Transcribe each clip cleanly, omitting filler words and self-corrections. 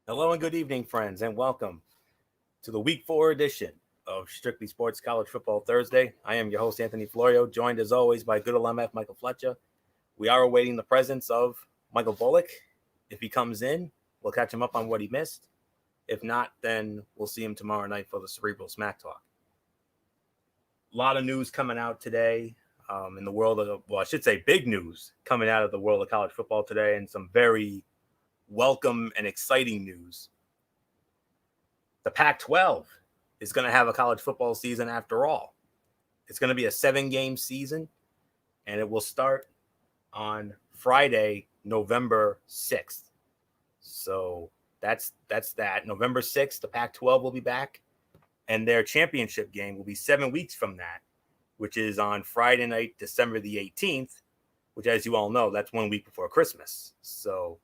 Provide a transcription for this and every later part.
Hello and good evening, friends, and welcome to the Week 4 edition of Strictly Sports College Football Thursday. I am your host, Anthony Florio, joined as always by good old MF Michael Fletcher. We are awaiting the presence of Michael Bullock. If he comes in, we'll catch him up on what he missed. If not, then we'll see him tomorrow night for the Cerebral Smack Talk. A lot of news coming out today in the world of, well, I should say big news coming out of the world of college football today, and some very welcome and exciting news. The Pac-12 is going to have a college football season after all. It's going to be a 7-game season, and it will start on Friday, November 6th. So that's that. November 6th, the Pac-12 will be back, and their championship game will be 7 weeks from that, which is on Friday night, December the 18th, which, as you all know, that's 1 week before Christmas. So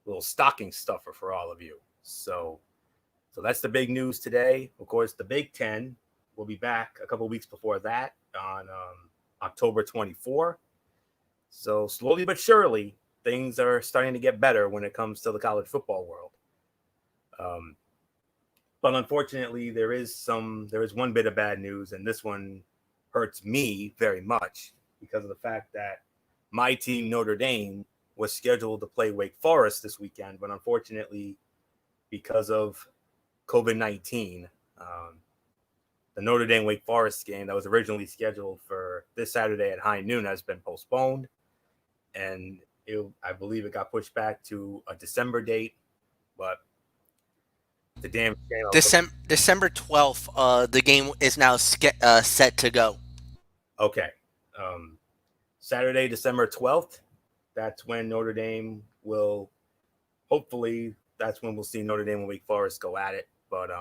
a little stocking stuffer for all of you. So that's the big news today. Of course, the Big Ten will be back a couple weeks before that on October 24. So slowly but surely, things are starting to get better when it comes to the college football world. But unfortunately, there is one bit of bad news, and this one hurts me very much because of the fact that my team, Notre Dame, was scheduled to play Wake Forest this weekend, but unfortunately, because of COVID-19, the Notre Dame Wake Forest game that was originally scheduled for this Saturday at high noon has been postponed, and I believe it got pushed back to a December date, but the damn December 12th, the game is now set to go. Okay. Saturday, December 12th, that's when Notre Dame will, hopefully, that's when we'll see Notre Dame and Wake Forest go at it. But,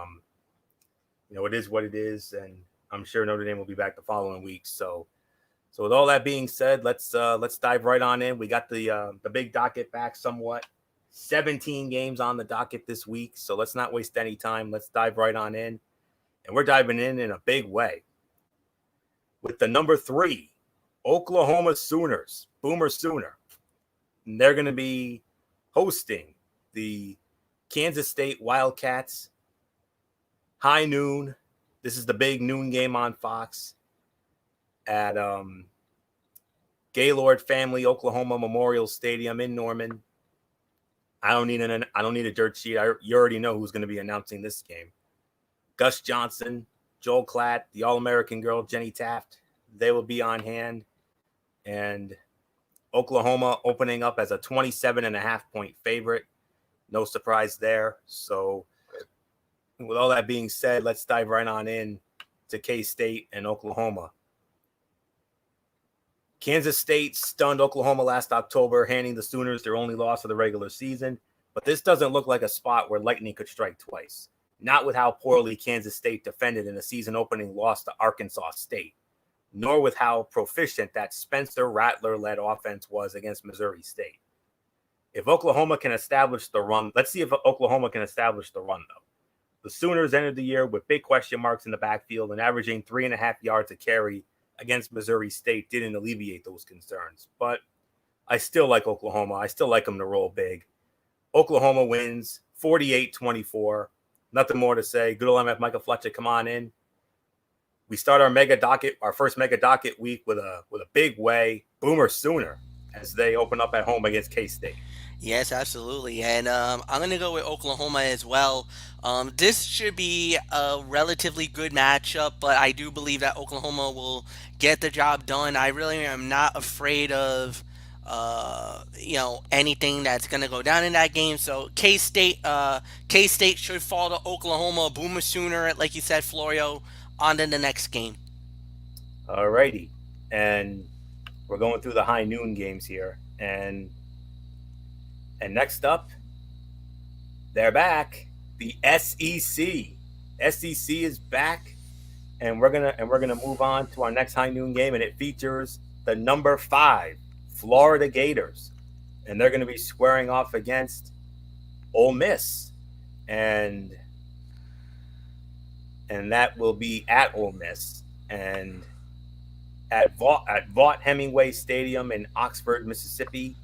it is what it is, and I'm sure Notre Dame will be back the following week. So with all that being said, let's dive right on in. We got the big docket back somewhat. 17 games on the docket this week, so let's not waste any time. Let's dive right on in, and we're diving in a big way with the number 3 Oklahoma Sooners, Boomer Sooner. And they're going to be hosting the Kansas State Wildcats. High noon. This is the big noon game on Fox at Gaylord Family Oklahoma Memorial Stadium in Norman. I don't need a dirt sheet. You already know who's going to be announcing this game. Gus Johnson, Joel Klatt, the All-American girl Jenny Taft. They will be on hand. And Oklahoma opening up as a 27.5-point favorite. No surprise there. So with all that being said, let's dive right on in to K-State and Oklahoma. Kansas State stunned Oklahoma last October, handing the Sooners their only loss of the regular season. But this doesn't look like a spot where lightning could strike twice. Not with how poorly Kansas State defended in a season-opening loss to Arkansas State, nor with how proficient that Spencer Rattler-led offense was against Missouri State. If Oklahoma can establish the run, let's see if Oklahoma can establish the run, though. The Sooners entered the year with big question marks in the backfield, and averaging 3.5 yards a carry against Missouri State didn't alleviate those concerns. But I still like Oklahoma. I still like them to roll big. Oklahoma wins 48-24. Nothing more to say. Good old MF Michael Fletcher, come on in. We start our first mega docket week with a big way. Boomer Sooner as they open up at home against K-State. Yes, absolutely. And I'm going to go with Oklahoma as well. This should be a relatively good matchup, but I do believe that Oklahoma will get the job done. I really am not afraid of anything that's going to go down in that game. So K-State should fall to Oklahoma. Boomer Sooner, like you said, Florio, on to the next game. All righty. And we're going through the high noon games here. And next up, they're back. The SEC. SEC is back. And we're gonna move on to our next high noon game, and it features the number 5 Florida Gators. And they're gonna be squaring off against Ole Miss. And that will be at Ole Miss and at Vaught Hemingway Stadium in Oxford, Mississippi.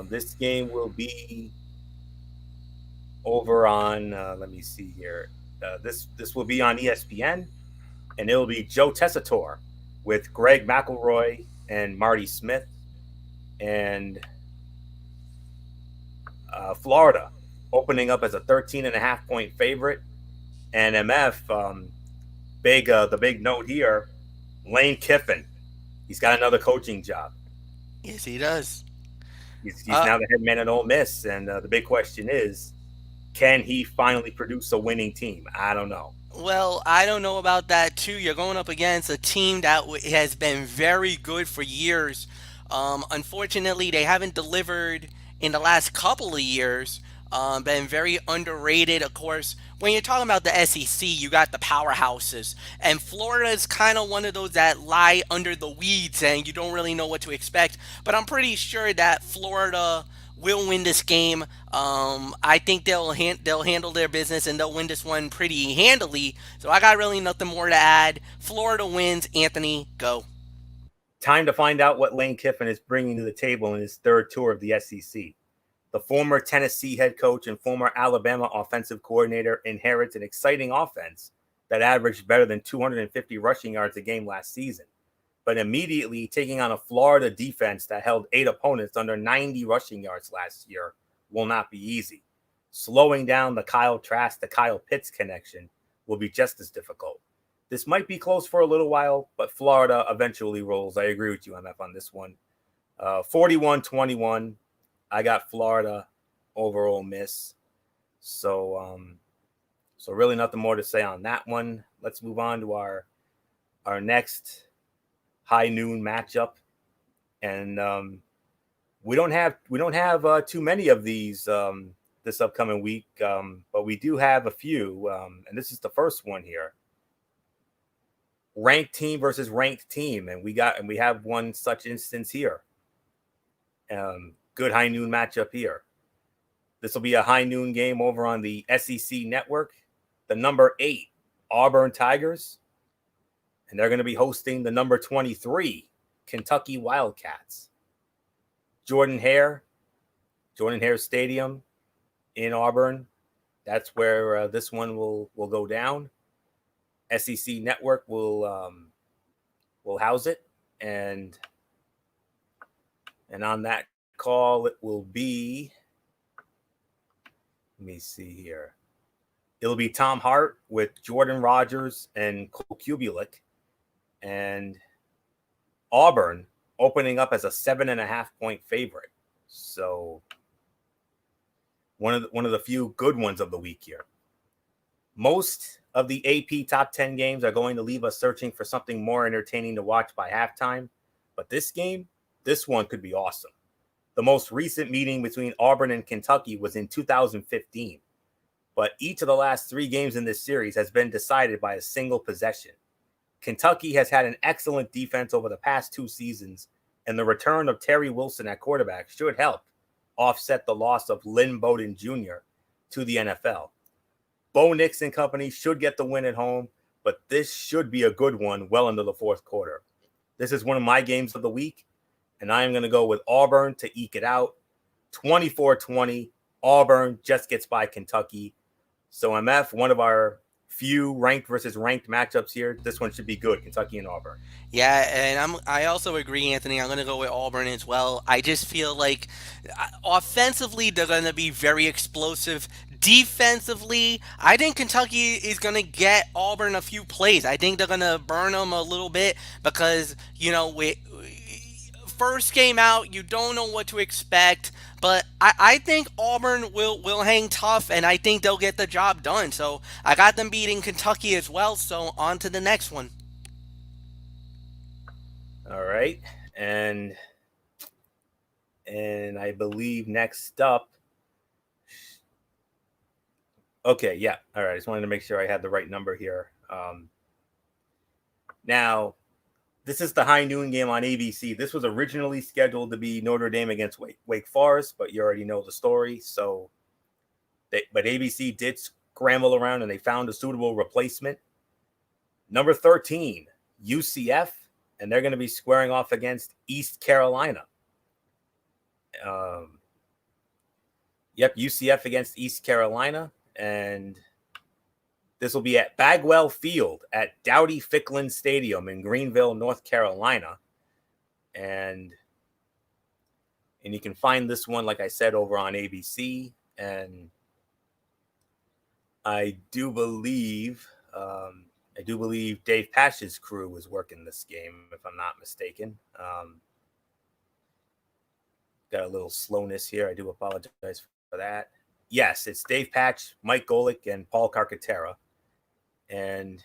This game will be over on, let me see here. This will be on ESPN, and it'll be Joe Tessitore with Greg McElroy and Marty Smith, and Florida opening up as a 13.5 point favorite. And MF, the big note here, Lane Kiffin. He's got another coaching job. Yes, he does. He's Uh, now the head man at Ole Miss, and the big question is, can he finally produce a winning team? I don't know. Well, I don't know about that too. You're going up against a team that has been very good for years. Unfortunately, they haven't delivered in the last couple of years. Been very underrated, of course. When you're talking about the SEC, you got the powerhouses, and Florida is kind of one of those that lie under the weeds, and you don't really know what to expect. But I'm pretty sure that Florida will win this game. I think they'll handle their business and they'll win this one pretty handily. So I got really nothing more to add. Florida wins. Anthony, go. Time to find out what Lane Kiffin is bringing to the table in his third tour of the SEC. The former Tennessee head coach and former Alabama offensive coordinator inherits an exciting offense that averaged better than 250 rushing yards a game last season, but immediately taking on a Florida defense that held 8 opponents under 90 rushing yards last year will not be easy. Slowing down the Kyle Trask to Kyle Pitts connection will be just as difficult. This might be close for a little while, but Florida eventually rolls. I agree with you, MF, on this one. 41-21. I got Florida over Ole Miss. So really nothing more to say on that one. Let's move on to our next high noon matchup, and we don't have too many of these this upcoming week, but we do have a few, and this is the first one here. Ranked team versus ranked team, and we have one such instance here. Good high noon matchup here. This will be a high noon game over on the SEC network. The number 8 Auburn Tigers, and they're going to be hosting the number 23 Kentucky Wildcats. Jordan Hare Stadium in Auburn. That's where this one will go down. SEC Network will house it, and on that call it will be. Let me see here. It'll be Tom Hart with Jordan Rogers and Cole Kubelik, and Auburn opening up as a 7.5 point favorite. So one of the few good ones of the week here. Most of the AP top 10 games are going to leave us searching for something more entertaining to watch by halftime. But this one could be awesome. The most recent meeting between Auburn and Kentucky was in 2015. But each of the last 3 games in this series has been decided by a single possession. Kentucky has had an excellent defense over the past 2 seasons, and the return of Terry Wilson at quarterback should help offset the loss of Lynn Bowden Jr. to the NFL. Bo Nix and company should get the win at home, but this should be a good one well into the fourth quarter. This is one of my games of the week, and I am going to go with Auburn to eke it out. 24-20, Auburn just gets by Kentucky. So MF, one of our few ranked versus ranked matchups here. This one should be good, Kentucky and Auburn. Yeah, and I also agree, Anthony. I'm going to go with Auburn as well. I just feel like offensively they're going to be very explosive. Defensively, I think Kentucky is going to get Auburn a few plays. I think they're going to burn them a little bit because, first game out, you don't know what to expect. But I think Auburn will hang tough, and I think they'll get the job done. So I got them beating Kentucky as well. So on to the next one. All right, and I believe next up. Okay, yeah. All right, I just wanted to make sure I had the right number here. Now, this is the high noon game on ABC. This was originally scheduled to be Notre Dame against Wake Forest, but you already know the story. But ABC did scramble around and they found a suitable replacement. Number 13, UCF, and they're going to be squaring off against East Carolina. Yep, UCF against East Carolina, and this will be at Bagwell Field at Dowdy Ficklen Stadium in Greenville, North Carolina. And you can find this one, like I said, over on ABC. And I do believe Dave Pasch's crew was working this game, if I'm not mistaken. Got a little slowness here. I do apologize for that. Yes, it's Dave Patch, Mike Golick, and Paul Carcaterra. And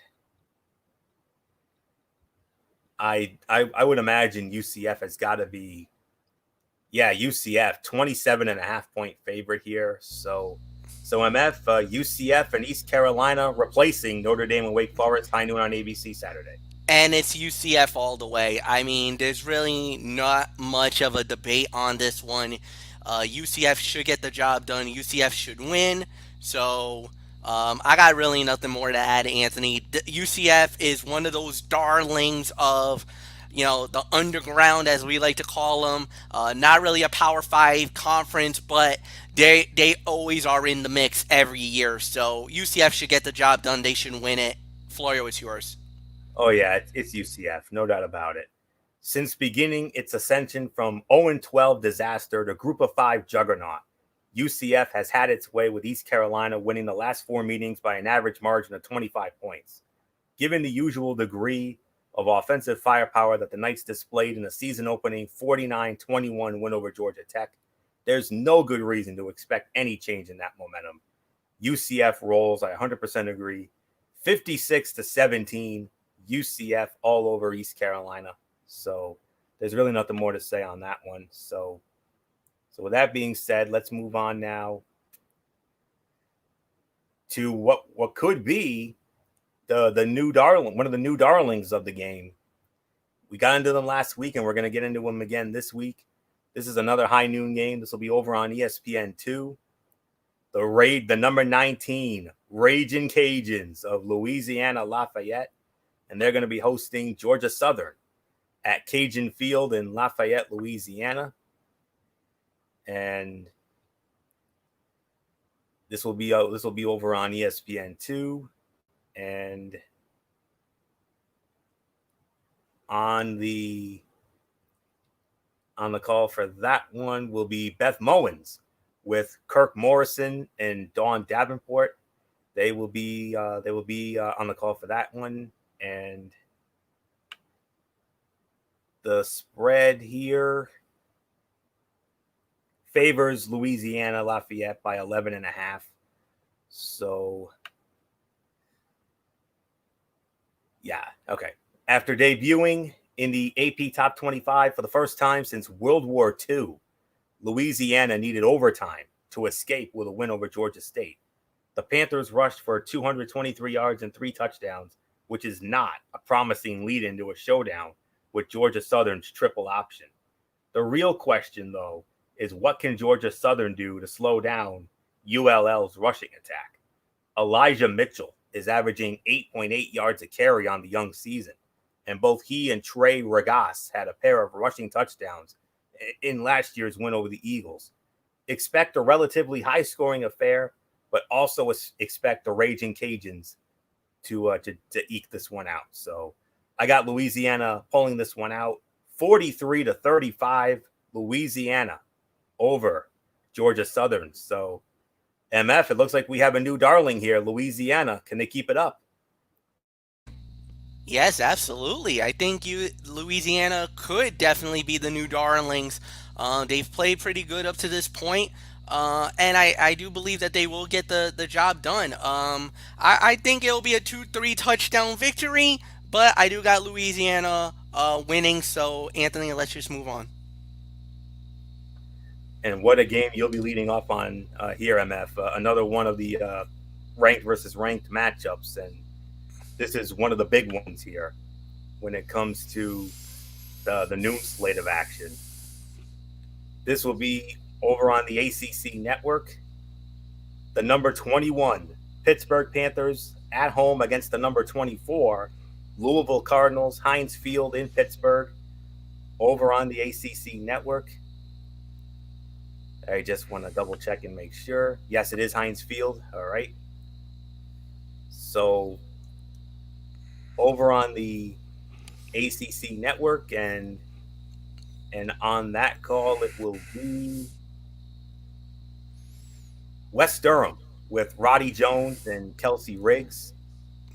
I would imagine UCF has got to be, UCF 27.5-point favorite here. So MF, UCF and East Carolina replacing Notre Dame and Wake Forest, high noon on ABC Saturday. And it's UCF all the way. I mean, there's really not much of a debate on this one. UCF should get the job done. UCF should win. So I got really nothing more to add, Anthony. UCF is one of those darlings of, the underground, as we like to call them. Not really a Power 5 conference, but they always are in the mix every year. So UCF should get the job done. They should win it. Florio, it's yours. Oh, yeah, it's UCF. No doubt about it. Since beginning its ascension from 0-12 disaster to Group of 5 juggernaut, UCF has had its way with East Carolina winning the last 4 meetings by an average margin of 25 points. Given the usual degree of offensive firepower that the Knights displayed in the season-opening 49-21 win over Georgia Tech, there's no good reason to expect any change in that momentum. UCF rolls, I 100% agree. 56-17, UCF all over East Carolina. So there's really nothing more to say on that one. So with that being said, let's move on now to what could be the new darling, one of the new darlings of the game. We got into them last week, and we're going to get into them again this week. This is another high noon game. This will be over on ESPN2. The number 19 Ragin' Cajuns of Louisiana Lafayette, and they're going to be hosting Georgia Southern at Cajun Field in Lafayette, Louisiana. And this will be over on ESPN2, and on the call for that one will be Beth Mowins with Kirk Morrison and Dawn Davenport. They will be on the call for that one. And the spread here favors Louisiana Lafayette by 11.5. So, yeah, okay. After debuting in the AP Top 25 for the first time since World War II, Louisiana needed overtime to escape with a win over Georgia State. The Panthers rushed for 223 yards and 3 touchdowns, which is not a promising lead into a showdown with Georgia Southern's triple option. The real question, though, is what can Georgia Southern do to slow down ULL's rushing attack? Elijah Mitchell is averaging 8.8 yards a carry on the young season, and both he and Trey Regas had a pair of rushing touchdowns in last year's win over the Eagles. Expect a relatively high-scoring affair, but also expect the Ragin' Cajuns to eke this one out. So I got Louisiana pulling this one out, 43-35, Louisiana over Georgia Southern. So MF, it looks like we have a new darling here, Louisiana. Can they keep it up? Yes, absolutely. I think Louisiana could definitely be the new darlings. They've played pretty good up to this point. And I do believe that they will get the job done. I think it'll be a 2-3 touchdown victory, but I do got Louisiana winning. So, Anthony, let's just move on. And what a game you'll be leading off on here, MF. Another one of the ranked versus ranked matchups. And this is one of the big ones here when it comes to the noon slate of action. This will be over on the ACC network. The number 21 Pittsburgh Panthers at home against the number 24 Louisville Cardinals, Heinz Field in Pittsburgh, over on the ACC network. I just want to double check and make sure. Yes, it is Heinz Field. All right. So over on the ACC network and on that call it will be West Durham with Roddy Jones and Kelsey Riggs.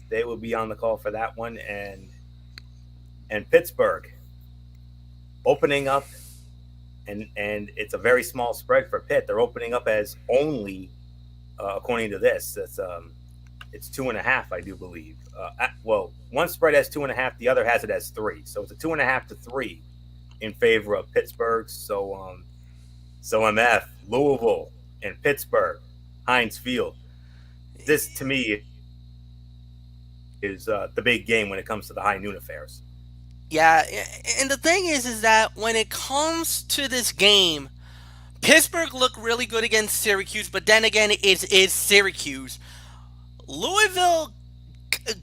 They will be on the call for that one, and Pittsburgh opening up, and it's a very small spread for Pitt. They're opening up as only, according to this, it's 2.5, I do believe. Well, one spread has 2.5, the other has it as 3, so it's a 2.5 to 3 in favor of Pittsburgh. So MF, Louisville, and Pittsburgh, Heinz Field. This to me is the big game when it comes to the high noon affairs. Yeah, and the thing is that when it comes to this game, Pittsburgh looked really good against Syracuse, but then again, it's Syracuse. Louisville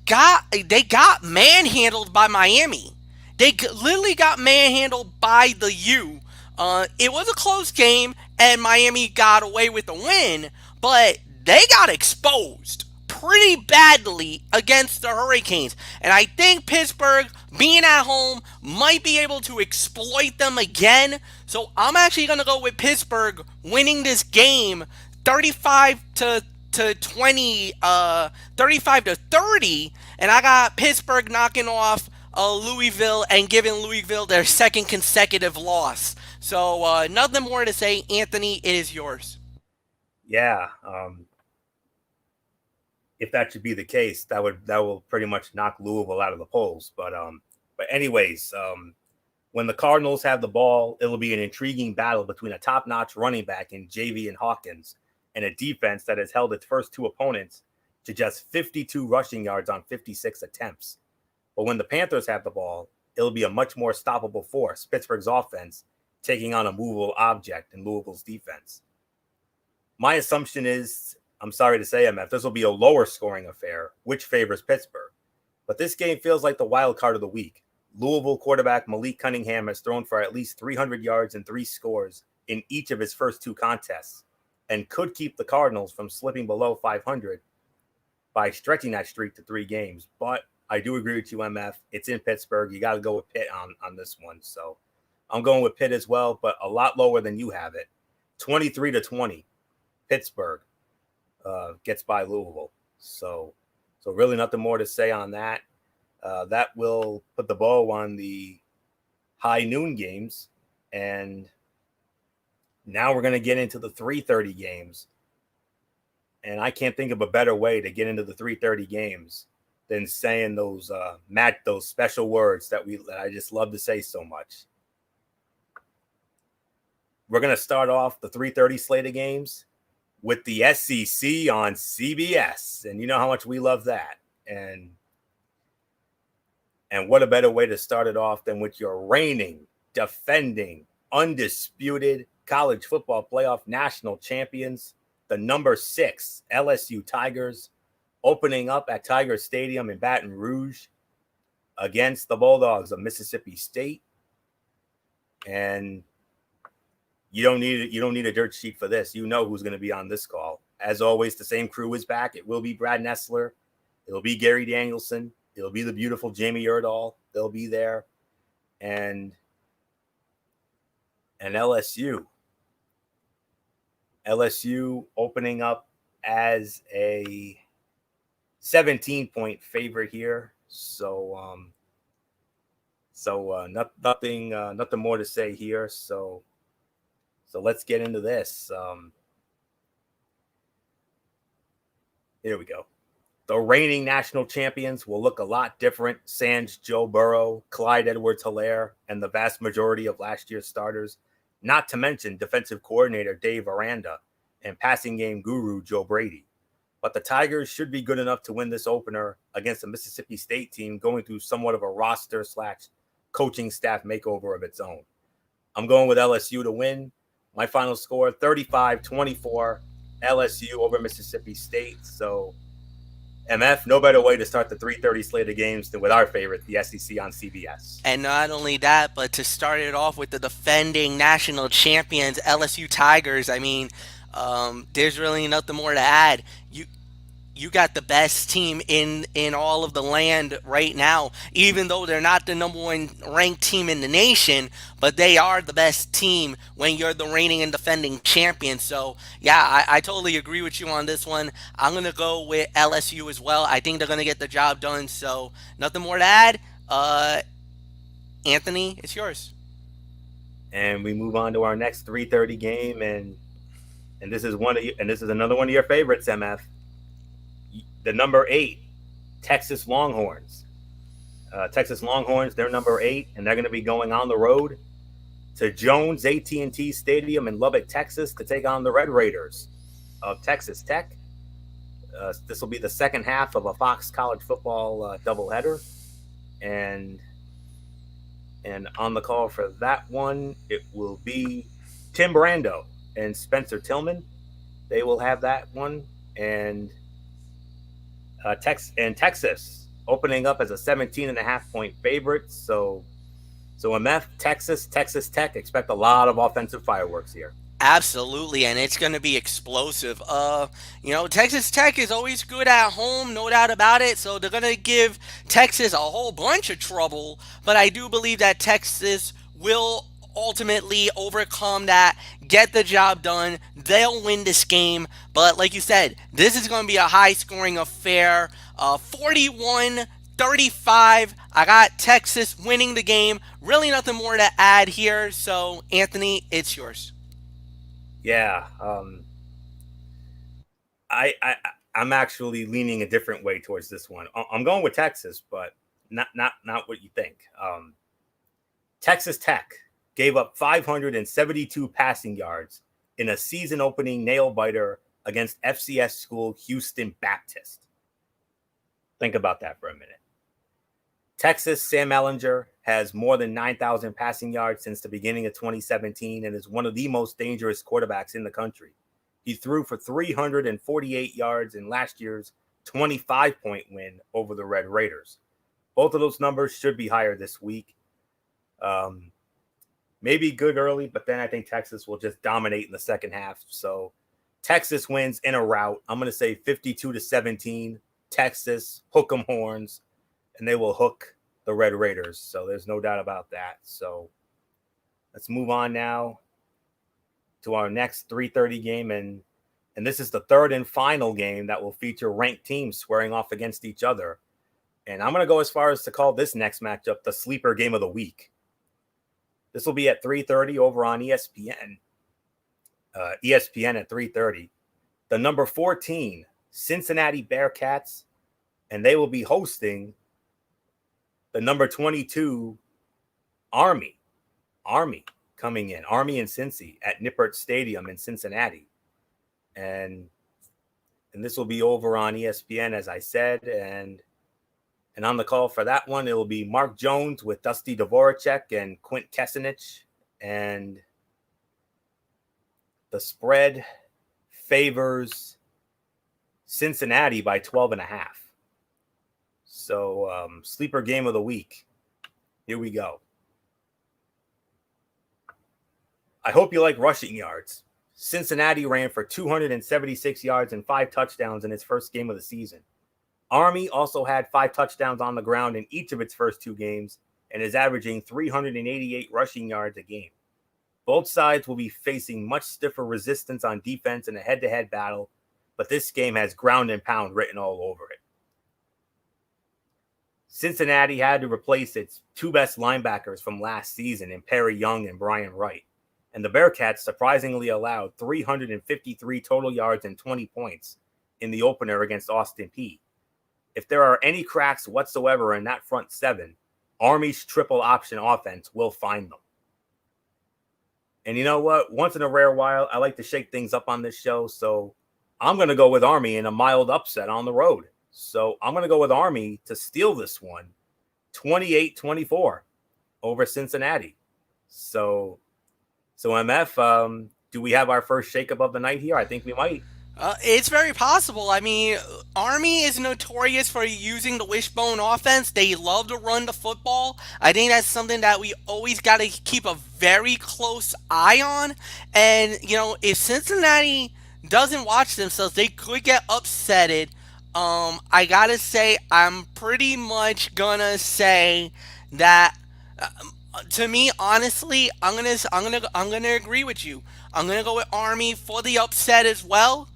got manhandled by Miami. They literally got manhandled by the U. It was a close game, and Miami got away with the win, but they got exposed pretty badly against the Hurricanes. And I think Pittsburgh, being at home, might be able to exploit them again. So I'm actually going to go with Pittsburgh winning this game 35 to 20, 35 to 30, and I got Pittsburgh knocking off Louisville and giving Louisville their second consecutive loss. So nothing more to say. Anthony, it is yours. Yeah, if that should be the case, that will pretty much knock Louisville out of the polls. But anyways, when the Cardinals have the ball, it'll be an intriguing battle between a top-notch running back in Javian Hawkins and a defense that has held its first two opponents to just 52 rushing yards on 56 attempts. But when the Panthers have the ball, it'll be a much more stoppable force, Pittsburgh's offense, taking on a movable object in Louisville's defense. My assumption is, I'm sorry to say, MF, this will be a lower scoring affair, which favors Pittsburgh. But this game feels like the wild card of the week. Louisville quarterback Malik Cunningham has thrown for at least 300 yards and 3 scores in each of his first 2 contests and could keep the Cardinals from slipping below 500 by stretching that streak to 3 games. But I do agree with you, MF. It's in Pittsburgh. You got to go with Pitt on this one. So I'm going with Pitt as well, but a lot lower than you have it. 23 to 20. Pittsburgh gets by Louisville. So really nothing more to say on that. That will put the bow on the high noon games. And now we're going to get into the 3:30 games. And I can't think of a better way to get into the 3:30 games than saying those special words that I just love to say so much. We're going to start off the 3:30 slate of games with the SEC on CBS. And you know how much we love that. And what a better way to start it off than with your reigning, defending, undisputed college football playoff national champions, the number 6 LSU Tigers, opening up at Tiger Stadium in Baton Rouge against the Bulldogs of Mississippi State. And you don't need a dirt sheet for this. You know who's going to be on this call. As always, the same crew is back. It will be Brad Nessler. It'll be Gary Danielson. It'll be the beautiful Jamie Erdahl. They'll be there. And LSU. LSU opening up as a 17-point favorite here. So nothing more to say here. So let's get into this. Here we go. The reigning national champions will look a lot different sans Joe Burrow, Clyde Edwards-Helaire, and the vast majority of last year's starters, not to mention defensive coordinator Dave Aranda and passing game guru Joe Brady. But the Tigers should be good enough to win this opener against a Mississippi State team going through somewhat of a roster/coaching staff makeover of its own. I'm going with LSU to win. My final score, 35-24, LSU over Mississippi State. So MF, no better way to start the 3:30 slate of games than with our favorite, the SEC on CBS. And not only that, but to start it off with the defending national champions, LSU Tigers. I mean, there's really nothing more to add. You got the best team in all of the land right now, even though they're not the number one ranked team in the nation, but they are the best team when you're the reigning and defending champion. So yeah, I totally agree with you on this one. I'm gonna go with LSU as well. I think they're gonna get the job done. So nothing more to add. Anthony, it's yours. And we move on to our next 3:30 game, and this is another one of your favorites, MF. The number 8 Texas Longhorns. Texas Longhorns, they're number 8, and they're going to be going on the road to Jones AT&T Stadium in Lubbock, Texas, to take on the Red Raiders of Texas Tech. This will be the second half of a Fox College Football doubleheader, and on the call for that one, it will be Tim Brando and Spencer Tillman. They will have that one, and Texas opening up as a 17.5-point favorite. So MF, Texas Tech, expect a lot of offensive fireworks here. Absolutely, and it's going to be explosive. Texas Tech is always good at home, no doubt about it. So they're going to give Texas a whole bunch of trouble, but I do believe that Texas will ultimately overcome that, get the job done. They'll win this game, but like you said, this is going to be a high-scoring affair. 41-35. I got Texas winning the game. Really nothing more to add here. So, Anthony, it's yours. Yeah, I'm actually leaning a different way towards this one. I'm going with Texas, but not what you think. Texas Tech gave up 572 passing yards in a season-opening nail-biter against FCS school Houston Baptist. Think about that for a minute. Texas, Sam Ehlinger has more than 9,000 passing yards since the beginning of 2017 and is one of the most dangerous quarterbacks in the country. He threw for 348 yards in last year's 25-point win over the Red Raiders. Both of those numbers should be higher this week. Maybe good early, but then I think Texas will just dominate in the second half. So Texas wins in a rout. I'm going to say 52-17. Texas, hook 'em horns, and they will hook the Red Raiders. So there's no doubt about that. So let's move on now to our next 3:30 game. And this is the third and final game that will feature ranked teams squaring off against each other. And I'm going to go as far as to call this next matchup the sleeper game of the week. This will be at 3:30 over on ESPN. ESPN at 3:30. The number 14 Cincinnati Bearcats, and they will be hosting the number 22 Army. Army coming in. Army and Cincy at Nippert Stadium in Cincinnati. And this will be over on ESPN, as I said. And on the call for that one, it will be Mark Jones with Dusty Dvoracek and Quint Kesenich. And the spread favors Cincinnati by 12.5. So sleeper game of the week. Here we go. I hope you like rushing yards. Cincinnati ran for 276 yards and 5 touchdowns in its first game of the season. Army also had 5 touchdowns on the ground in each of its first 2 games and is averaging 388 rushing yards a game. Both sides will be facing much stiffer resistance on defense in a head-to-head battle, but this game has ground and pound written all over it. Cincinnati had to replace its 2 best linebackers from last season in Perry Young and Brian Wright, and the Bearcats surprisingly allowed 353 total yards and 20 points in the opener against Austin Peay. If there are any cracks whatsoever in that front 7, Army's triple option offense will find them. And you know what? Once in a rare while, I like to shake things up on this show, so I'm going to go with Army in a mild upset on the road. So I'm going to go with Army to steal this one, 28-24 over Cincinnati. So MF, do we have our first shakeup of the night here? I think we might. It's very possible. I mean, Army is notorious for using the wishbone offense. They love to run the football. I think that's something that we always got to keep a very close eye on. And, if Cincinnati doesn't watch themselves, they could get upsetted. I got to say, I'm pretty much going to say that to me, honestly, I'm gonna agree with you. I'm gonna go with Army for the upset as well.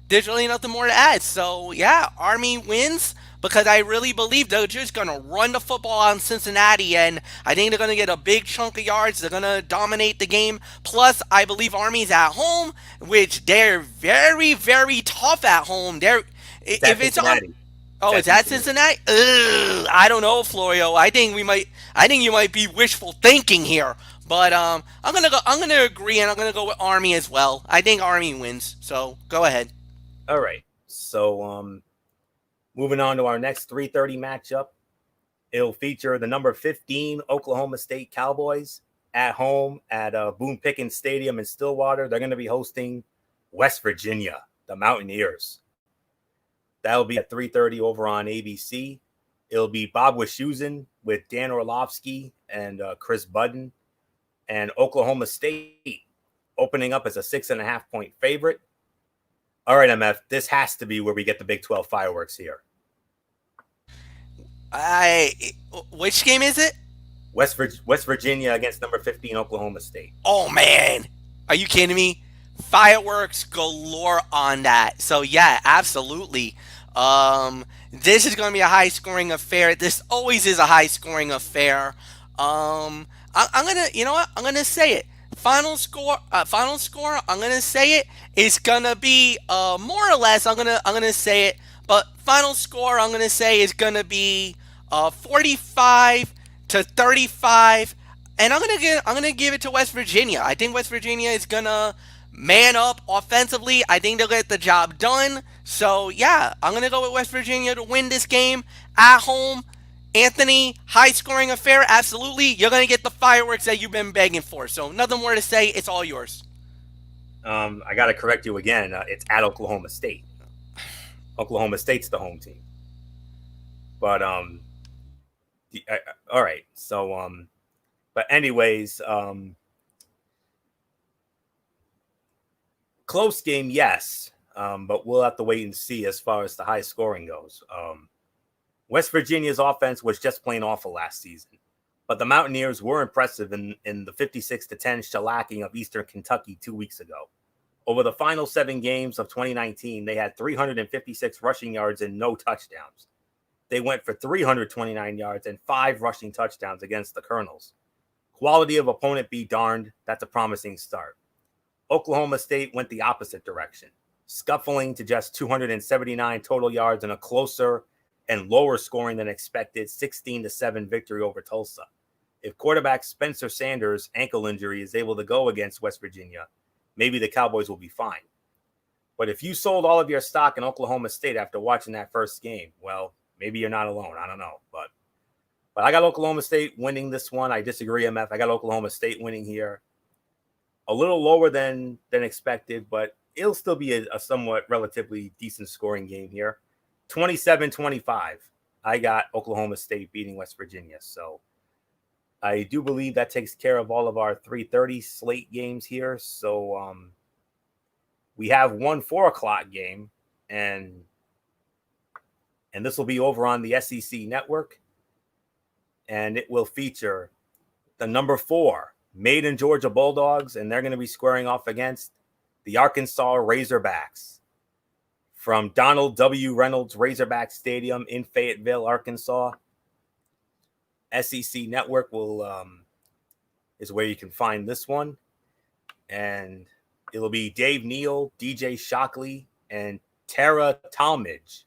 There's really nothing more to add. So yeah, Army wins because I really believe they're just gonna run the football on Cincinnati, and I think they're gonna get a big chunk of yards. They're gonna dominate the game. Plus, I believe Army's at home, which they're very, very tough at home. It's at If it's on. Cincinnati. It's Oh, is at that Cincinnati. Cincinnati? Ugh, I don't know, Florio. I think we might. I think you might be wishful thinking here. But I'm gonna go. I'm gonna agree, and I'm gonna go with Army as well. I think Army wins. So go ahead. All right. So moving on to our next 3:30 matchup, it'll feature the number 15 Oklahoma State Cowboys at home at Boone Pickens Stadium in Stillwater. They're going to be hosting West Virginia, the Mountaineers. That'll be at 3:30 over on ABC. It'll be Bob Wischusen with Dan Orlovsky and Chris Budden, and Oklahoma State opening up as a 6.5 point favorite. All right, MF, this has to be where we get the Big 12 fireworks here. I. Which game is it? West Virginia against number 15 Oklahoma State. Oh man, are you kidding me? Fireworks galore on that. So yeah, absolutely. This is going to be a high scoring affair. This always is a high scoring affair. I'm gonna, you know what? I'm gonna say it. Final score. Final score. I'm gonna say it. It's gonna be more or less. I'm gonna say it. But final score. I'm gonna say is gonna be 45 to 35, and I'm gonna give it to West Virginia. I think West Virginia is gonna man up offensively. I think they'll get the job done. So yeah, I'm gonna go with West Virginia to win this game at home. Anthony, high scoring affair, absolutely. You're gonna get the fireworks that you've been begging for. So nothing more to say. It's all yours. I got to correct you again. It's at Oklahoma State. Oklahoma State's the home team. But all right. So but anyways, close game, yes. But we'll have to wait and see as far as the high scoring goes. West Virginia's offense was just plain awful last season, but the Mountaineers were impressive in the 56-10 shellacking of Eastern Kentucky 2 weeks ago. Over the final 7 games of 2019, they had 356 rushing yards and no touchdowns. They went for 329 yards and 5 rushing touchdowns against the Colonels. Quality of opponent be darned, that's a promising start. Oklahoma State went the opposite direction, scuffling to just 279 total yards in a closer and lower scoring than expected 16-7 victory over Tulsa. If quarterback Spencer Sanders' ankle injury is able to go against West Virginia, maybe the Cowboys will be fine. But if you sold all of your stock in Oklahoma State after watching that first game, well, maybe you're not alone. I don't know. But I got Oklahoma State winning this one. I disagree, MF. I got Oklahoma State winning here. A little lower than expected, but it'll still be a somewhat relatively decent scoring game here. 27-25. I got Oklahoma State beating West Virginia. So I do believe that takes care of all of our 3:30 slate games here. So we have one 4 o'clock game, and this will be over on the SEC network, and it will feature the number 4 Maiden Georgia Bulldogs, and they're going to be squaring off against the Arkansas Razorbacks from Donald W. Reynolds Razorback Stadium in Fayetteville, Arkansas. SEC Network is where you can find this one, and it'll be Dave Neal, DJ Shockley, and Tara Talmadge,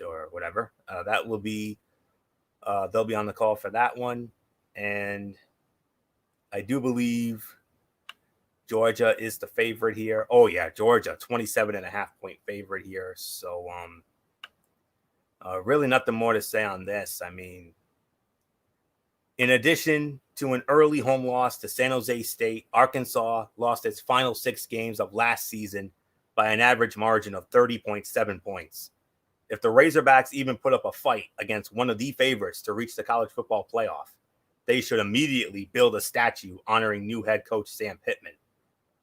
or whatever. That will be they'll be on the call for that one, and I do believe Georgia is the favorite here. Oh yeah, Georgia, 27.5 point favorite here. So really nothing more to say on this. I mean, in addition to an early home loss to San Jose State, Arkansas lost its final 6 games of last season by an average margin of 30.7 points. If the Razorbacks even put up a fight against one of the favorites to reach the college football playoff, they should immediately build a statue honoring new head coach Sam Pittman.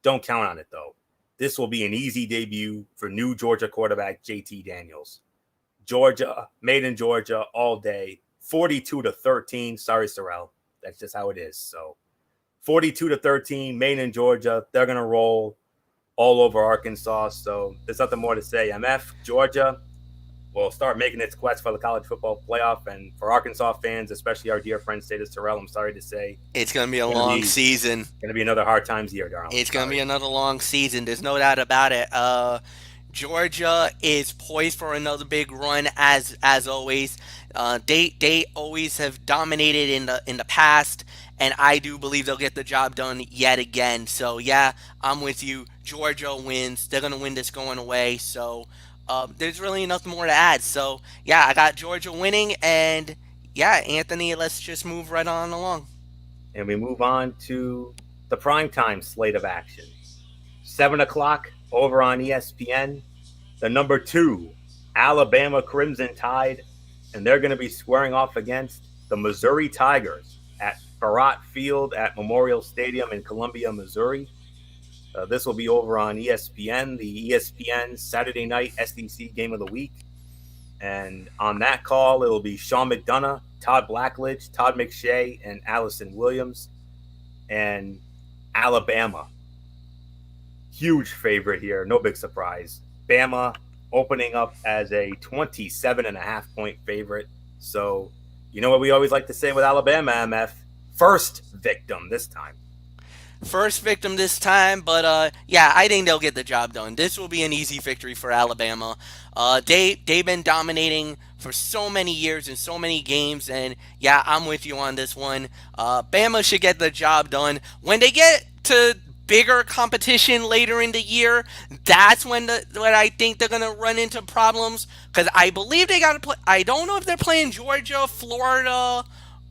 Don't count on it, though. This will be an easy debut for new Georgia quarterback JT Daniels. Georgia, made in Georgia all day, 42-13. Sorry, Sorrell. That's just how it is. So 42-13, made in Georgia. They're going to roll all over Arkansas. So there's nothing more to say. MF, Georgia will start making its quest for the college football playoff. And for Arkansas fans, especially our dear friend Status Terrell, I'm sorry to say, it's going to be a long season. Going to be another hard times year, darling. It's going to be another long season. There's no doubt about it. Georgia is poised for another big run as always. They always have dominated in the past, and I do believe they'll get the job done yet again. So yeah, I'm with you. Georgia wins. They're gonna win this going away. So there's really nothing more to add. So yeah, I got Georgia winning, and yeah, Anthony, let's just move right on along. And we move on to the primetime slate of action. 7 o'clock over on ESPN. The number 2 Alabama Crimson Tide, and they're going to be squaring off against the Missouri Tigers at Farrat Field at Memorial Stadium in Columbia, Missouri. This will be over on ESPN, the ESPN Saturday night SEC game of the week. And on that call, it will be Sean McDonough, Todd Blackledge, Todd McShay, and Allison Williams. And Alabama, huge favorite here, no big surprise. Bama opening up as a 27.5-point favorite. So, you know what we always like to say with Alabama, MF? First victim this time. First victim this time, but yeah, I think they'll get the job done. This will be an easy victory for Alabama. They've been dominating for so many years in so many games, and yeah, I'm with you on this one. Bama should get the job done. When they get to bigger competition later in the year, that's when I think they're gonna run into problems, because I believe they gotta play. I don't know if they're playing Georgia, Florida.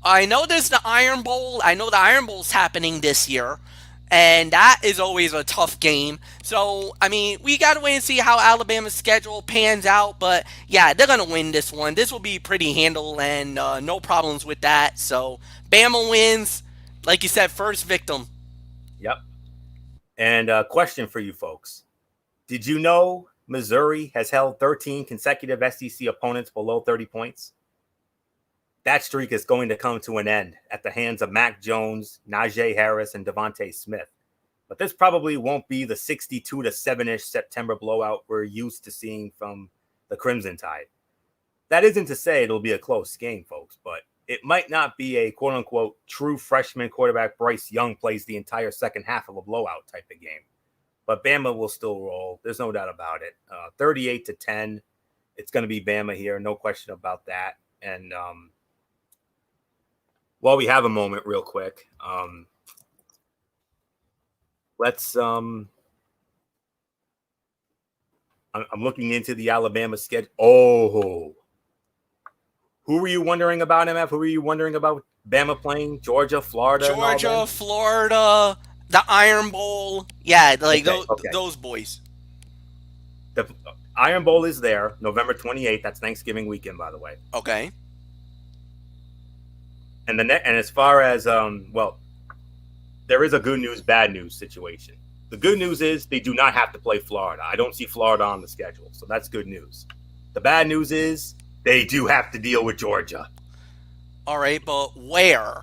I know there's the Iron Bowl. I know the Iron Bowl's happening this year, and that is always a tough game. So, I mean, we got to wait and see how Alabama's schedule pans out. But, yeah, they're going to win this one. This will be pretty handled, and no problems with that. So, Bama wins. Like you said, first victim. Yep. And a question for you folks. Did you know Missouri has held 13 consecutive SEC opponents below 30 points? That streak is going to come to an end at the hands of Mac Jones, Najee Harris, and Devontae Smith. But this probably won't be the 62-7-ish September blowout we're used to seeing from the Crimson Tide. That isn't to say it'll be a close game, folks, but it might not be a quote-unquote true freshman quarterback Bryce Young plays the entire second half of a blowout type of game. But Bama will still roll. There's no doubt about it. 38-10. It's going to be Bama here. No question about that. And while we have a moment real quick, let's I'm looking into the Alabama schedule. Oh, who were you wondering about, MF? Who were you wondering about Bama playing? Georgia, Florida? Georgia, Florida, the Iron Bowl. Yeah, like those boys. The Iron Bowl is there, November 28th. That's Thanksgiving weekend, by the way. Okay. And as far as well, there is a good news, bad news situation. The good news is they do not have to play Florida. I don't see Florida on the schedule, so that's good news. The bad news is they do have to deal with Georgia. All right, but where?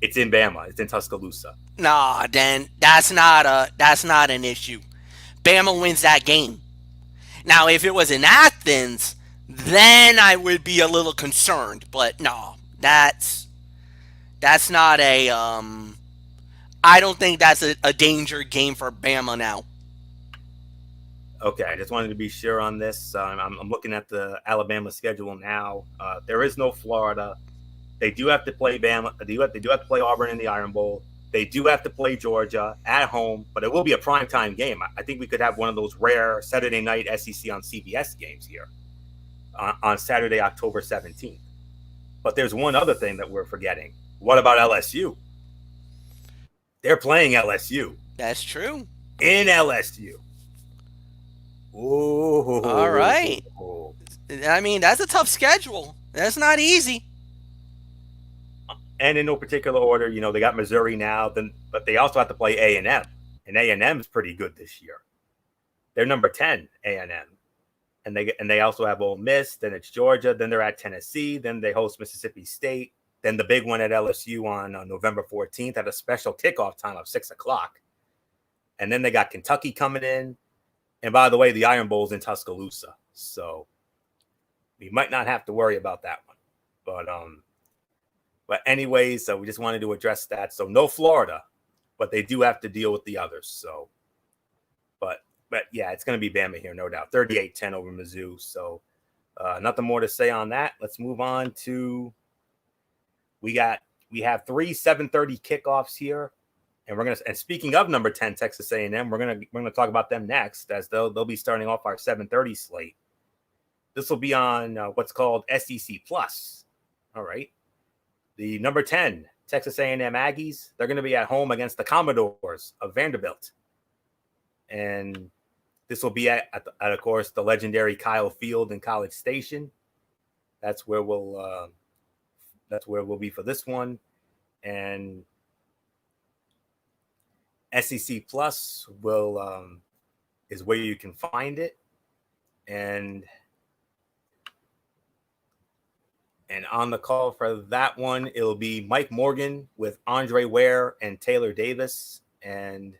It's in Bama. It's in Tuscaloosa. Nah, then that's not an issue. Bama wins that game. Now, if it was in Athens, then I would be a little concerned. But no, that's not a I don't think that's a danger game for Bama now. Okay, I just wanted to be sure on this. I'm looking at the Alabama schedule now. There is no Florida. They do have to play Bama. They do have to play Auburn in the Iron Bowl. They do have to play Georgia at home, but it will be a primetime game. I think we could have one of those rare Saturday night SEC on CBS games here on Saturday, October 17th. But there's one other thing that we're forgetting. What about LSU? They're playing LSU. That's true. In LSU. All right. Ooh. I mean, that's a tough schedule. That's not easy. And in no particular order, they got Missouri now, but they also have to play A&M, and A&M is pretty good this year. They're number 10, A&M, and they also have Ole Miss. Then it's Georgia. Then they're at Tennessee. Then they host Mississippi State. Then the big one at LSU on November 14th at a special kickoff time of 6:00. And then they got Kentucky coming in. And by the way, the Iron Bowl's in Tuscaloosa, so we might not have to worry about that one. But anyways, so we just wanted to address that. So no Florida, but they do have to deal with the others. So, but yeah, it's going to be Bama here, no doubt. 38-10 over Mizzou. So nothing more to say on that. Let's move on to we have 3 7:30 kickoffs here. And speaking of number 10, Texas A&M, we're gonna talk about them next, as they'll be starting off our 7:30 slate. This will be on what's called SEC Plus. All right, the number 10 Texas A&M Aggies, they're going to be at home against the Commodores of Vanderbilt, and this will be at of course the legendary Kyle Field in College Station. That's where we'll be for this one, and SEC Plus is where you can find it, and on the call for that one, it'll be Mike Morgan with Andre Ware and Taylor Davis, and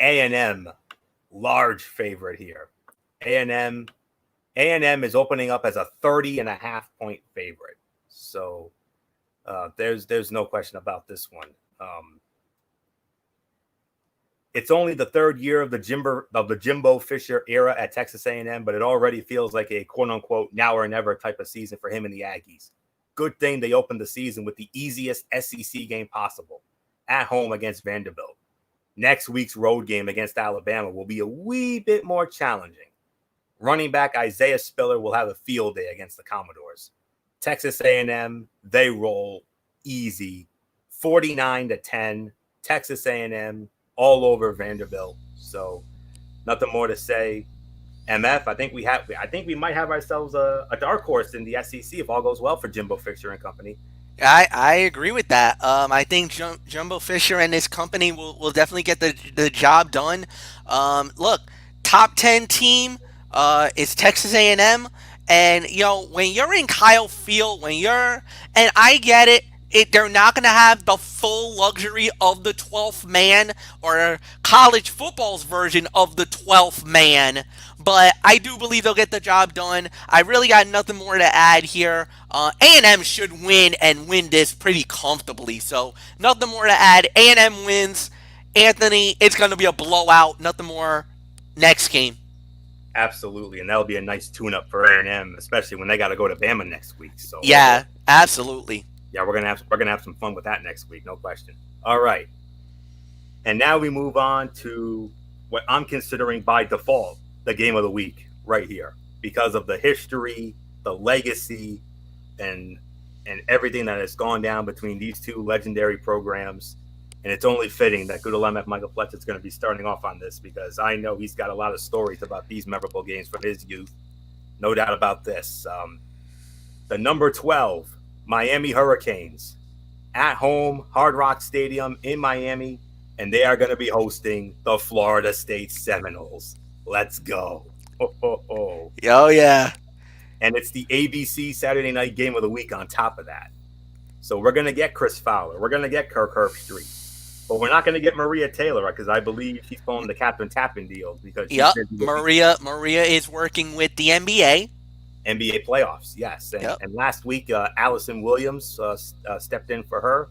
A&M, large favorite here. A&M is opening up as a 30.5-point favorite, so there's no question about this one. It's only the third year of the Jimbo Fisher era at Texas A&M, but it already feels like a quote-unquote now or never type of season for him and the Aggies. Good thing they opened the season with the easiest SEC game possible, at home against Vanderbilt. Next week's road game against Alabama will be a wee bit more challenging. Running back Isaiah Spiller will have a field day against the Commodores. Texas A&M, they roll easy, 49-10. Texas A&M all over Vanderbilt. So nothing more to say. MF, I think we might have ourselves a dark horse in the SEC if all goes well for Jimbo Fisher and company. I agree with that. I think Jumbo Fisher and his company will definitely get the job done. Look, top 10 team is Texas A&M, and when you're in Kyle Field, and I get it. They're not going to have the full luxury of the 12th man or college football's version of the 12th man, but I do believe they'll get the job done. I really got nothing more to add here. A&M should win and win this pretty comfortably, so nothing more to add. A&M wins. Anthony, it's going to be a blowout. Nothing more. Next game. Absolutely, and that'll be a nice tune-up for A&M, especially when they got to go to Bama next week. So yeah, absolutely. Yeah, we're gonna have some fun with that next week, no question. All right, and now we move on to what I'm considering by default the game of the week right here, because of the history, the legacy, and everything that has gone down between these two legendary programs. And it's only fitting that good old MF Michael Fletcher is going to be starting off on this, because I know he's got a lot of stories about these memorable games from his youth. No doubt about this. The number 12 Miami Hurricanes at home, Hard Rock Stadium in Miami, and they are going to be hosting the Florida State Seminoles. Let's go. Oh, yeah. And it's the ABC Saturday night game of the week on top of that. So we're going to get Chris Fowler. We're going to get Kirk Herbstreit. But we're not going to get Maria Taylor, because I believe she's pulling the Captain Tappan deal. Because Maria is working with the NBA playoffs, yes. And last week, Allison Williams stepped in for her.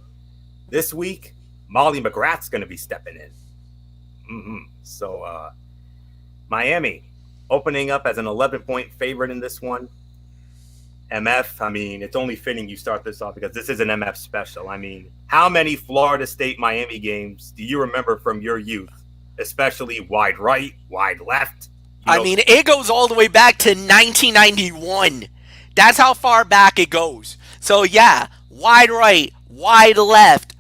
This week, Molly McGrath's going to be stepping in. So Miami opening up as an 11-point favorite in this one. MF, I mean, it's only fitting you start this off because this is an MF special. I mean, how many Florida State Miami games do you remember from your youth, especially wide right, wide left? I mean, it goes all the way back to 1991. That's how far back it goes. So, yeah, wide right, wide left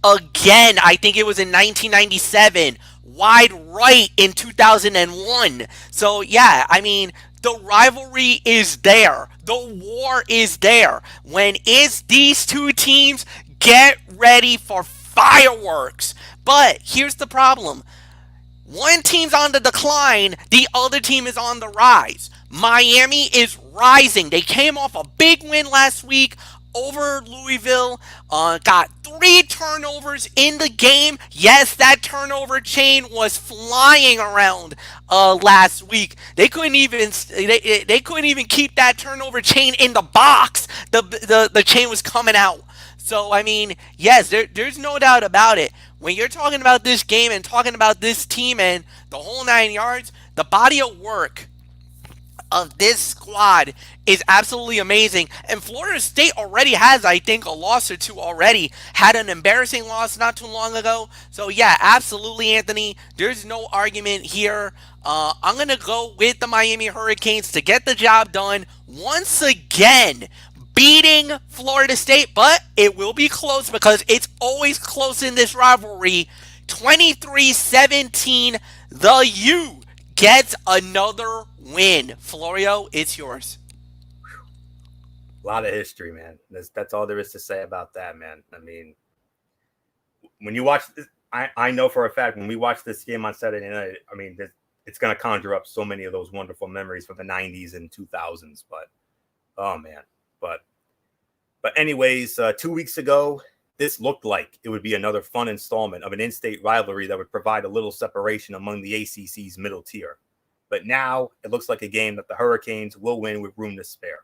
again. I think it was in 1997. wide right in 2001. So, yeah, I mean, the rivalry is there. The war is there. When it's these two teams, get ready for fireworks. But here's the problem. One team's on the decline, the other team is on the rise. Miami is rising. They came off a big win last week over Louisville. Got 3 turnovers in the game. Yes, that turnover chain was flying around last week. They couldn't even keep that turnover chain in the box. The chain was coming out. So, I mean, yes, there's no doubt about it. When you're talking about this game and talking about this team and the whole 9 yards, the body of work of this squad is absolutely amazing. And Florida State already has, I think, a loss or two already. Had an embarrassing loss not too long ago. So, yeah, absolutely, Anthony. There's no argument here. I'm going to go with the Miami Hurricanes to get the job done once again, beating Florida State, but it will be close because it's always close in this rivalry. 23-17, the U gets another win. Florio, it's yours. A lot of history, man. That's all there is to say about that, man. I mean, when you watch this, I know for a fact when we watch this game on Saturday night, I mean, it's going to conjure up so many of those wonderful memories from the 90s and 2000s, but oh, man. But anyways, 2 weeks ago, this looked like it would be another fun installment of an in-state rivalry that would provide a little separation among the ACC's middle tier. But now it looks like a game that the Hurricanes will win with room to spare.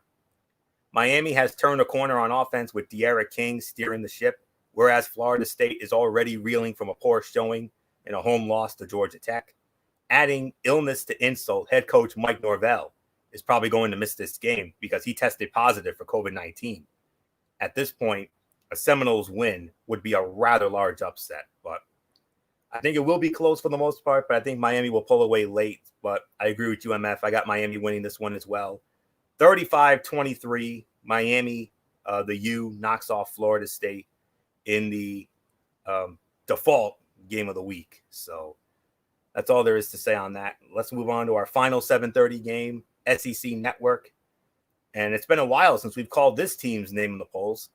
Miami has turned a corner on offense with De'Ara King steering the ship, whereas Florida State is already reeling from a poor showing in a home loss to Georgia Tech. Adding illness to insult, head coach Mike Norvell is probably going to miss this game because he tested positive for COVID-19. At this point, a Seminoles win would be a rather large upset, but I think it will be close for the most part, but I think Miami will pull away late, but I agree with you, MF. I got Miami winning this one as well. 35-23, Miami, the U knocks off Florida State in the default game of the week. So that's all there is to say on that. Let's move on to our final 7:30 game, SEC Network. And it's been a while since we've called this team's name in the polls.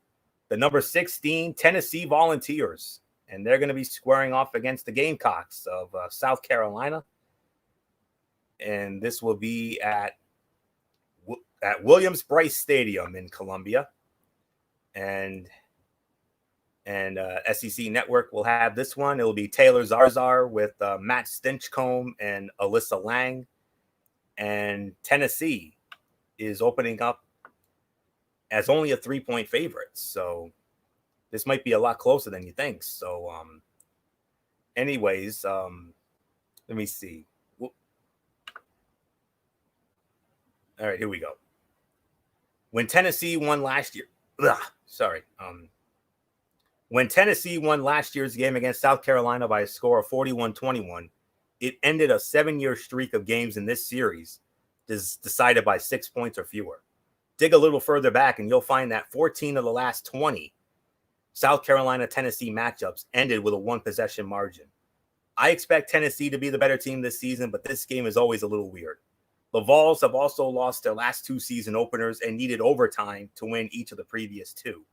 The number 16 Tennessee Volunteers. And they're going to be squaring off against the Gamecocks of South Carolina. And this will be at Williams-Brice Stadium in Columbia. And SEC Network will have this one. It will be Taylor Zarzar with Matt Stinchcomb and Alyssa Lang. And Tennessee is opening up as only a 3-point favorite. So this might be a lot closer than you think. So anyways, let me see. All right, here we go. When Tennessee won last year, when Tennessee won last year's game against South Carolina by a score of 41-21, it ended a 7-year streak of games in this series decided by 6 points or fewer. Dig a little further back and you'll find that 14 of the last 20 South Carolina-Tennessee matchups ended with a 1-possession margin. I expect Tennessee to be the better team this season, but this game is always a little weird. The Vols have also lost their last 2 season openers and needed overtime to win each of the previous 2.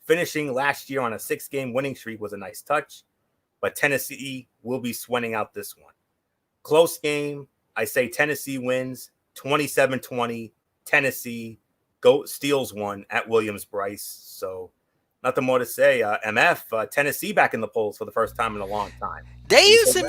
Finishing last year on a 6-game winning streak was a nice touch, but Tennessee will be sweating out this one. Close game. I say Tennessee wins 27-20. Tennessee steals one at Williams-Brice. So nothing more to say. MF, Tennessee back in the polls for the first time in a long time. They used to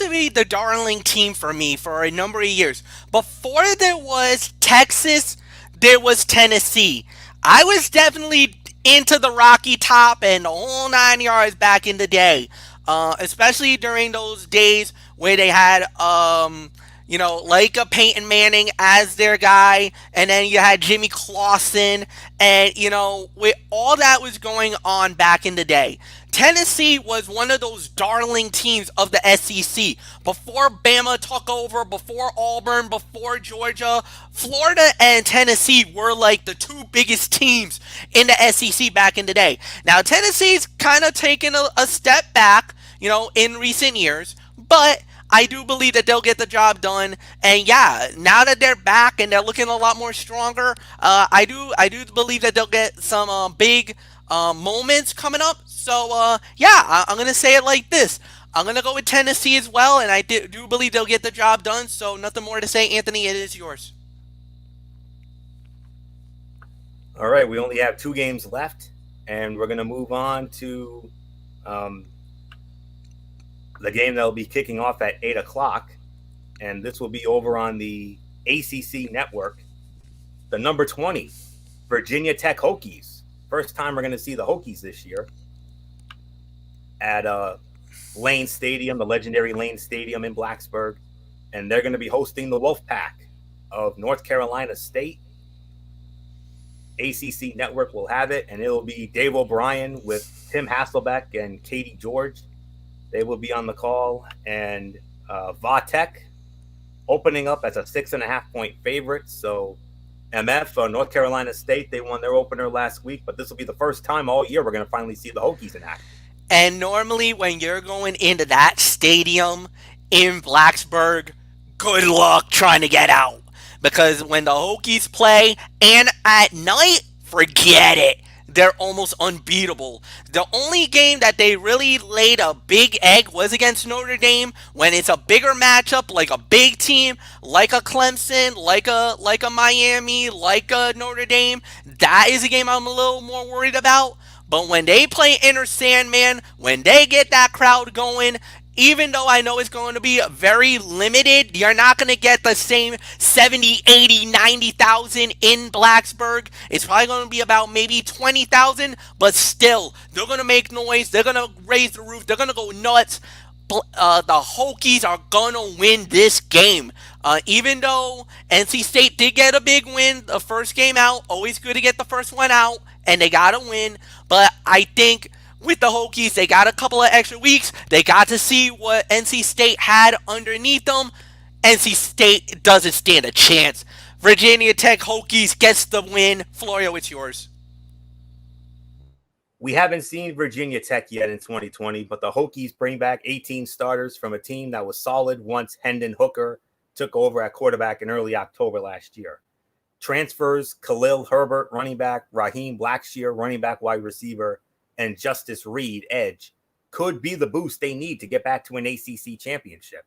be the darling team for me for a number of years. Before there was Texas, there was Tennessee. I was definitely into the Rocky Top and the whole 9 yards back in the day, especially during those days where they had like a Peyton Manning as their guy, and then you had Jimmy Clausen, and with all that was going on back in the day, Tennessee was one of those darling teams of the SEC. Before Bama took over, before Auburn, before Georgia, Florida and Tennessee were like the 2 biggest teams in the SEC back in the day. Now, Tennessee's kind of taken a step back, in recent years, but I do believe that they'll get the job done. And yeah, now that they're back and they're looking a lot more stronger, I do believe that they'll get some big moments coming up. So yeah, I'm gonna say it like this. I'm gonna go with Tennessee as well, and I do believe they'll get the job done. So nothing more to say, Anthony. It is yours. All right, we only have 2 games left, and we're going to move on to um, the game that will be kicking off at 8 o'clock. And this will be over on the ACC network. The number 20, Virginia Tech Hokies. First time we're going to see the Hokies this year at Lane Stadium, the legendary Lane Stadium in Blacksburg. And they're going to be hosting the Wolfpack of North Carolina State. ACC Network will have it, and it'll be Dave O'Brien with Tim Hasselbeck and Katie George. They will be on the call, and Vatek opening up as a 6.5-point favorite. So MF, North Carolina State, they won their opener last week, but this will be the first time all year we're going to finally see the Hokies in action. And normally, when you're going into that stadium in Blacksburg, good luck trying to get out. Because when the Hokies play and at night, forget it. They're almost unbeatable. The only game that they really laid a big egg was against Notre Dame when it's a bigger matchup, like a big team, like a Clemson, like a Miami, like a Notre Dame. That is a game I'm a little more worried about. But when they play Inner Sandman, when they get that crowd going, even though I know it's going to be very limited, you're not going to get the same 70, 80, 90,000 in Blacksburg. It's probably going to be about maybe 20,000, but still, they're going to make noise. They're going to raise the roof. They're going to go nuts. The Hokies are going to win this game. Even though NC State did get a big win the first game out, always good to get the first one out, and they got to win. But I think with the Hokies, they got a couple of extra weeks. They got to see what NC State had underneath them. NC State doesn't stand a chance. Virginia Tech Hokies gets the win. Florio, it's yours. We haven't seen Virginia Tech yet in 2020, but the Hokies bring back 18 starters from a team that was solid once Hendon Hooker took over at quarterback in early October last year. Transfers Khalil Herbert, running back, Raheem Blackshear, running back wide receiver, and Justice Reed, edge, could be the boost they need to get back to an ACC championship.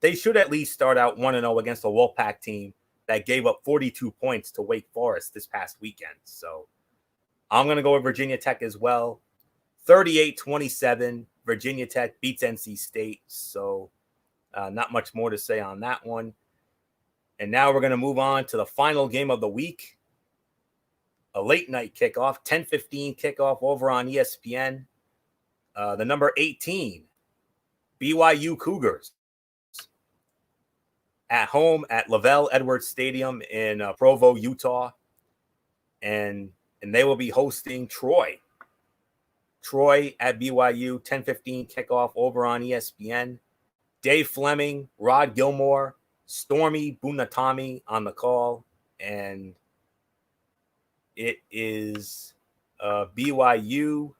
They should at least start out 1-0 against a Wolfpack team that gave up 42 points to Wake Forest this past weekend. So I'm going to go with Virginia Tech as well. 38-27, Virginia Tech beats NC State. So not much more to say on that one. And now we're going to move on to the final game of the week. A late night kickoff, 10:15 kickoff over on ESPN. The number 18, BYU Cougars, at home at Lavelle Edwards Stadium in Provo, Utah. And they will be hosting Troy. Troy at BYU, 10:15 kickoff over on ESPN. Dave Fleming, Rod Gilmore, Stormy Bunatami on the call. And it is BYU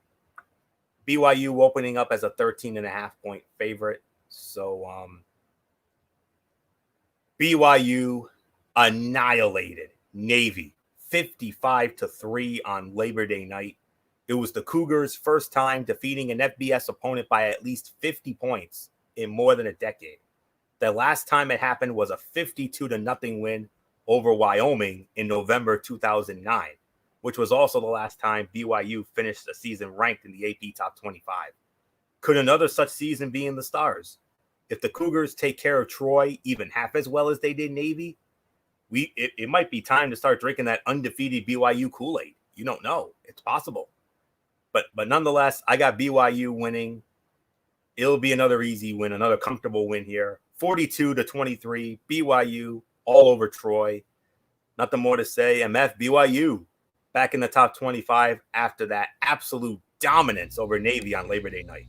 opening up as a 13.5-point favorite. So BYU annihilated Navy 55-3 on Labor Day night. It was the Cougars' first time defeating an FBS opponent by at least 50 points in more than a decade. The last time it happened was a 52-0 win over Wyoming in November 2009, which was also the last time BYU finished a season ranked in the AP Top 25. Could another such season be in the stars? If the Cougars take care of Troy even half as well as they did Navy, it might be time to start drinking that undefeated BYU Kool-Aid. You don't know. It's possible. But nonetheless, I got BYU winning. It'll be another easy win, another comfortable win here. 42-23, BYU all over Troy. Nothing more to say. MF, BYU back in the top 25 after that absolute dominance over Navy on Labor Day night.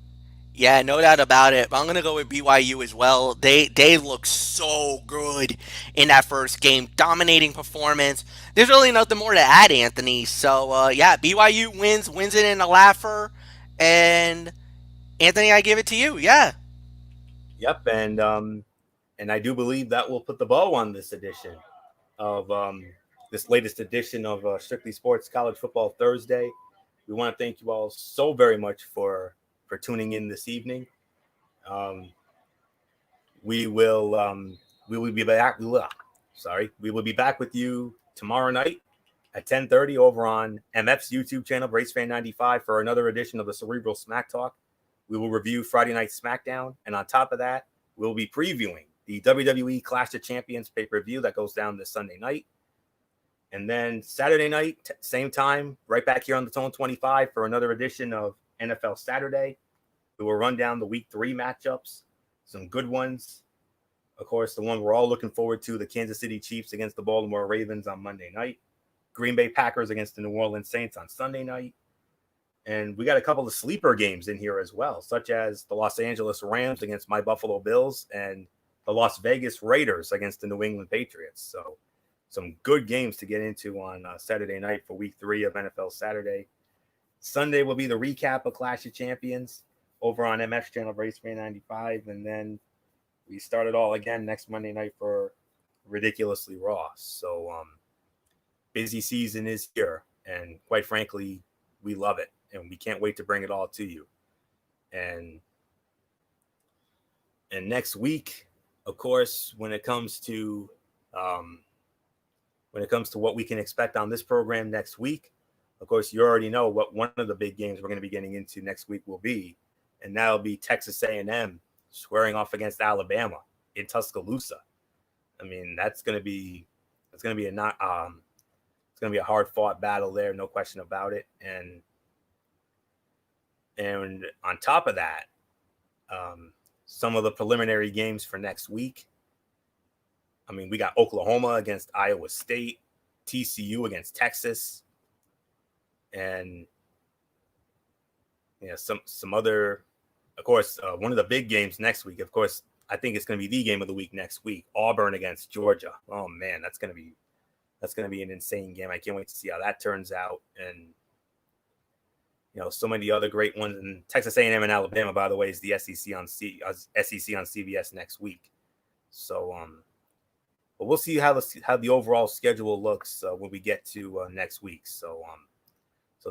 Yeah, no doubt about it. But I'm gonna go with BYU as well. They look so good in that first game, dominating performance. There's really nothing more to add, Anthony. So yeah, BYU wins it in a laugher, and Anthony, I give it to you. Yeah. Yep, and I do believe that will put the bow on this edition of this latest edition of Strictly Sports College Football Thursday. We want to thank you all so very much for tuning in this evening. Um, we will be back. We will be back with you tomorrow night at 10:30 over on MF's YouTube channel, BraceFan95, for another edition of the Cerebral Smack Talk. We will review Friday Night SmackDown, and on top of that, we'll be previewing the WWE Clash of Champions pay-per-view that goes down this Sunday night. And then Saturday night, same time, right back here on the Tone 25 for another edition of NFL Saturday. We will run down the Week 3 matchups, some good ones. Of course, the one we're all looking forward to, the Kansas City Chiefs against the Baltimore Ravens on Monday night. Green Bay Packers against the New Orleans Saints on Sunday night. And we got a couple of sleeper games in here as well, such as the Los Angeles Rams against my Buffalo Bills and the Las Vegas Raiders against the New England Patriots. So some good games to get into on Saturday night for Week 3 of NFL Saturday. Sunday will be the recap of Clash of Champions over on MF's channel, BraceFan95. And then we start it all again next Monday night for Ridiculously Raw. So busy season is here. And quite frankly, we love it. And we can't wait to bring it all to you. And next week, of course, when it comes to what we can expect on this program next week, of course, you already know what one of the big games we're going to be getting into next week will be, and that'll be Texas A&M squaring off against Alabama in Tuscaloosa. I mean, it's going to be a hard fought battle there, no question about it. And on top of that, some of the preliminary games for next week. I mean, we got Oklahoma against Iowa State, TCU against Texas, and some other. Of course, one of the big games next week. Of course, I think it's going to be the game of the week next week: Auburn against Georgia. Oh man, that's going to be an insane game. I can't wait to see how that turns out. And so many other great ones. And Texas A&M and Alabama, by the way, is the SEC on CBS next week. So, but we'll see how the overall schedule looks when we get to next week. So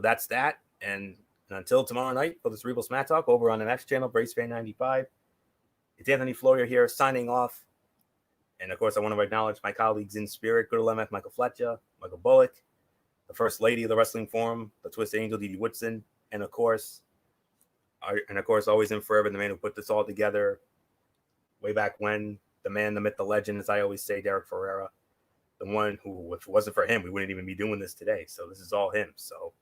that's that. And until tomorrow night for the Cerebral Smack Talk over on the MF's channel, BraceFan95. It's Anthony Florio here signing off. And of course, I want to acknowledge my colleagues in spirit: Good MF, Michael Fletcher, Michael Bullock, the First Lady of the Wrestling Forum, the Twisted Angel, Dee Dee Woodson, and of course, always and forever, the man who put this all together way back when, the man, the myth, the legend, as I always say, Derek Ferreira, the one who, if it wasn't for him, we wouldn't even be doing this today. So this is all him. So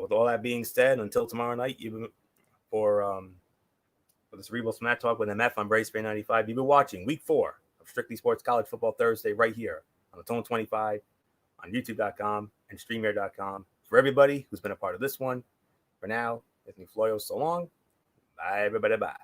with all that being said, until tomorrow night, for the Cerebral Smack Talk with MF on BraceFan95, you've been watching Week 4 of Strictly Sports College Football Thursday right here on the Tone 25, on YouTube.com and StreamYard.com. For everybody who's been a part of this one, for now, Anthony Florio, so long. Bye, everybody. Bye.